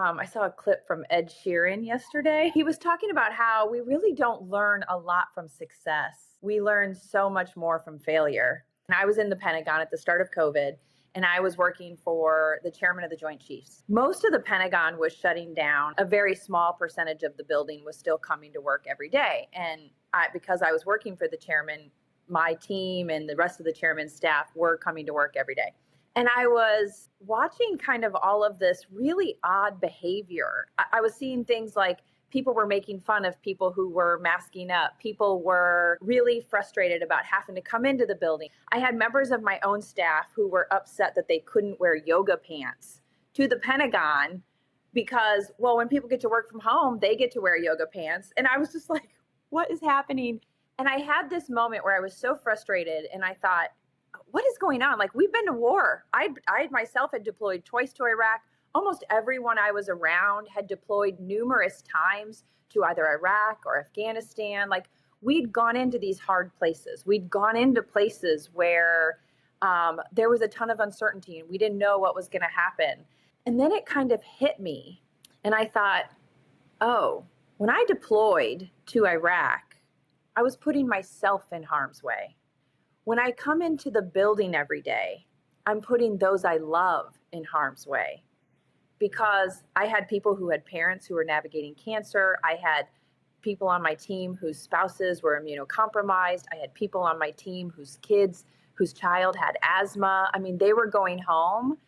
I saw a clip from Ed Sheeran yesterday. He was talking about how we really don't learn a lot from success. We learn so much more from failure. And I was in the Pentagon at the start of COVID, and I was working for the chairman of the Joint Chiefs. Most of the Pentagon was shutting down. A very small percentage of the building was still coming to work every day. And because I was working for the chairman, my team and the rest of the chairman's staff were coming to work every day. And I was watching kind of all of this really odd behavior. I was seeing things like people were making fun of people who were masking up. People were really frustrated about having to come into the building. I had members of my own staff who were upset that they couldn't wear yoga pants to the Pentagon because, well, when people get to work from home, they get to wear yoga pants. And I was just like, what is happening? And I had this moment where I was so frustrated and I thought, what is going on? Like, we've been to war. I myself had deployed twice to Iraq. Almost everyone I was around had deployed numerous times to either Iraq or Afghanistan. Like, we'd gone into these hard places. We'd gone into places where there was a ton of uncertainty and we didn't know what was going to happen. And then it kind of hit me. And I thought, oh, when I deployed to Iraq, I was putting myself in harm's way. When I come into the building every day, I'm putting those I love in harm's way because I had people who had parents who were navigating cancer. I had people on my team whose spouses were immunocompromised. I had people on my team whose child had asthma. I mean, they were going home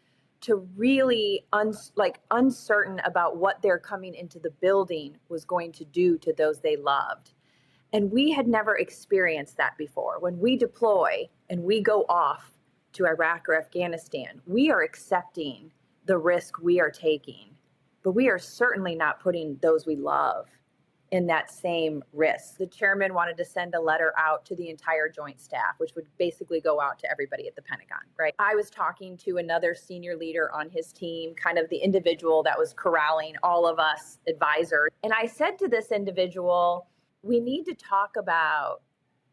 to really uncertain about what their coming into the building was going to do to those they loved. And we had never experienced that before. When we deploy and we go off to Iraq or Afghanistan, we are accepting the risk we are taking, but we are certainly not putting those we love in that same risk. The chairman wanted to send a letter out to the entire joint staff, which would basically go out to everybody at the Pentagon, right? I was talking to another senior leader on his team, kind of the individual that was corralling all of us advisors. And I said to this individual, we need to talk about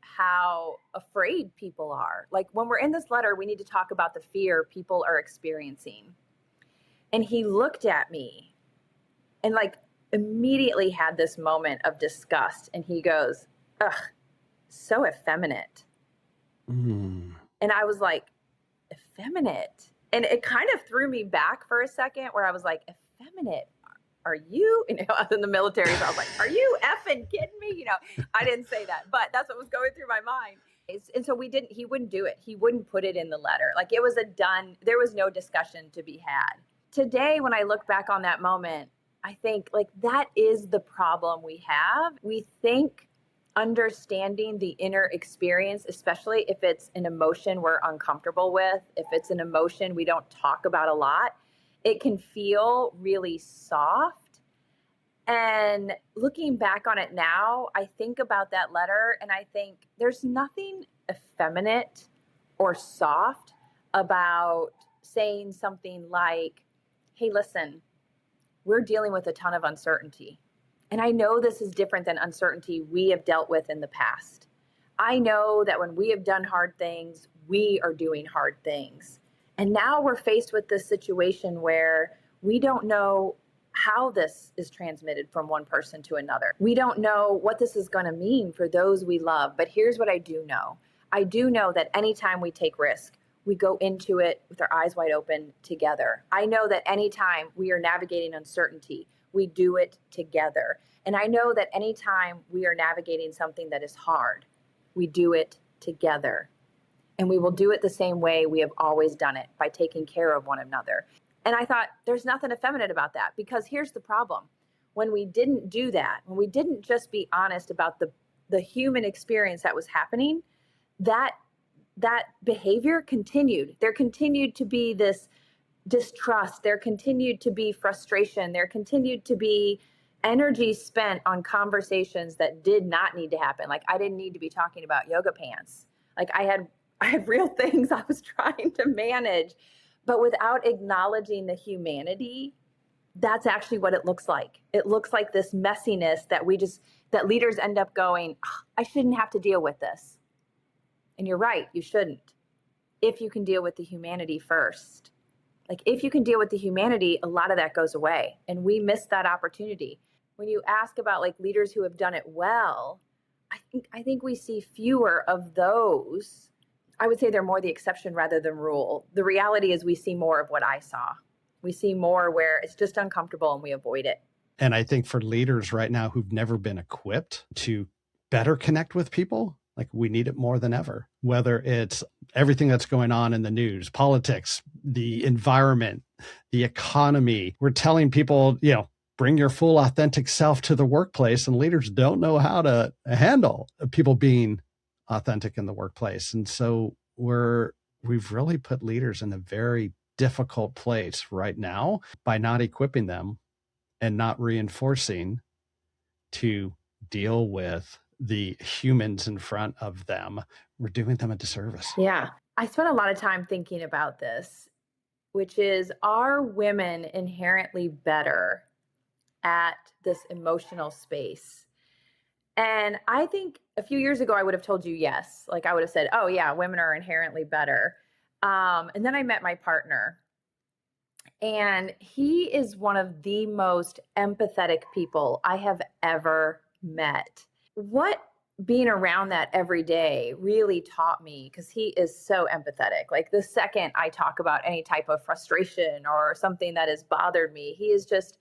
how afraid people are. Like, when we're in this letter, we need to talk about the fear people are experiencing. And he looked at me and immediately had this moment of disgust. And he goes, ugh, so effeminate. And I was like, effeminate? And it kind of threw me back for a second where I was like, effeminate? Are you, I was in the military, so I was like, are you effing kidding me? I didn't say that, but that's what was going through my mind. And so he wouldn't do it. He wouldn't put it in the letter. Like, it was there was no discussion to be had. Today, when I look back on that moment, I think that is the problem we have. We think understanding the inner experience, especially if it's an emotion we're uncomfortable with, if it's an emotion we don't talk about a lot, it can feel really soft. And looking back on it now, I think about that letter and I think there's nothing effeminate or soft about saying something like, hey, listen, we're dealing with a ton of uncertainty. And I know this is different than uncertainty we have dealt with in the past. I know that when we have done hard things, we are doing hard things. And now we're faced with this situation where we don't know how this is transmitted from one person to another. We don't know what this is going to mean for those we love. But here's what I do know. I do know that anytime we take risk, we go into it with our eyes wide open together. I know that anytime we are navigating uncertainty, we do it together. And I know that anytime we are navigating something that is hard, we do it together. And we will do it the same way we have always done it, by taking care of one another. And I thought, there's nothing effeminate about that, because here's the problem. When we didn't do that, when we didn't just be honest about the human experience that was happening, that behavior continued. There continued to be this distrust. There continued to be frustration. There continued to be energy spent on conversations that did not need to happen. Like, I didn't need to be talking about yoga pants. Like, I had real things I was trying to manage, but without acknowledging the humanity, that's actually what it looks like. It looks like this messiness that that leaders end up going, oh, I shouldn't have to deal with this. And you're right, you shouldn't, if you can deal with the humanity first. Like if you can deal with the humanity, a lot of that goes away. And we miss that opportunity. When you ask about like leaders who have done it well, I think we see fewer of those. I would say they're more the exception rather than rule. The reality is we see more of what I saw. We see more where it's just uncomfortable and we avoid it. And I think for leaders right now who've never been equipped to better connect with people, like we need it more than ever, whether it's everything that's going on in the news, politics, the environment, the economy. We're telling people, bring your full authentic self to the workplace, and leaders don't know how to handle people being authentic in the workplace. And so we've really put leaders in a very difficult place right now by not equipping them and not reinforcing to deal with the humans in front of them. We're doing them a disservice. Yeah. I spent a lot of time thinking about this, which is, are women inherently better at this emotional space? And I think a few years ago, I would have told you yes. Like I would have said, oh yeah, women are inherently better. And then I met my partner, and he is one of the most empathetic people I have ever met. What being around that every day really taught me, because he is so empathetic. Like the second I talk about any type of frustration or something that has bothered me, he is just,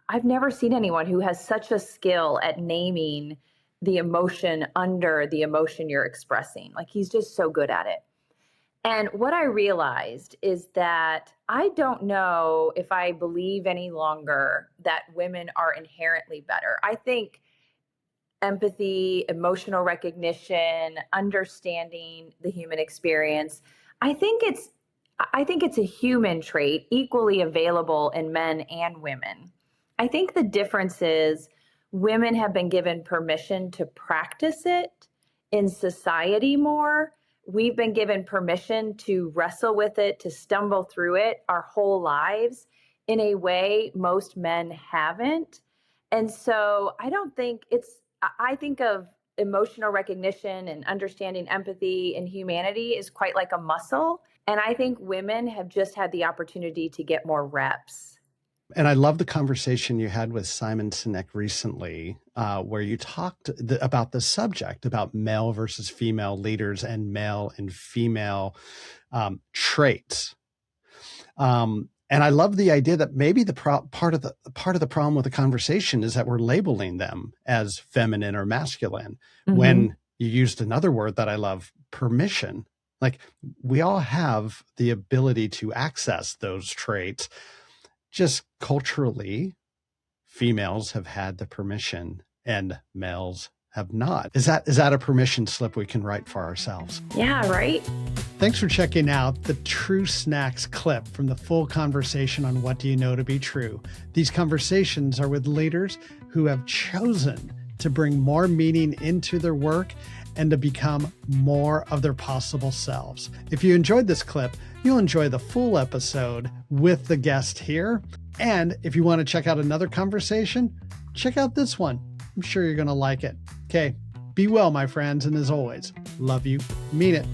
I've never seen anyone who has such a skill at naming the emotion under the emotion you're expressing. Like he's just so good at it. And what I realized is that I don't know if I believe any longer that women are inherently better. I think empathy, emotional recognition, understanding the human experience, I think it's a human trait equally available in men and women. I think the difference is women have been given permission to practice it in society more. We've been given permission to wrestle with it, to stumble through it our whole lives in a way most men haven't. And so I think of emotional recognition and understanding empathy and humanity is quite like a muscle. And I think women have just had the opportunity to get more reps. And I love the conversation you had with Simon Sinek recently, where you talked about the subject, about male versus female leaders and male and female traits. And I love the idea that maybe the part of the problem with the conversation is that we're labeling them as feminine or masculine. Mm-hmm. When you used another word that I love, permission. Like we all have the ability to access those traits. Just culturally, females have had the permission and males have not. Is that a permission slip we can write for ourselves? Yeah, right. Thanks for checking out the True Snacks clip from the full conversation on What Do You Know to Be True. These conversations are with leaders who have chosen to bring more meaning into their work and to become more of their possible selves. If you enjoyed this clip, you'll enjoy the full episode with the guest here. And if you want to check out another conversation, check out this one. I'm sure you're going to like it. Okay, be well, my friends. And as always, love you, mean it.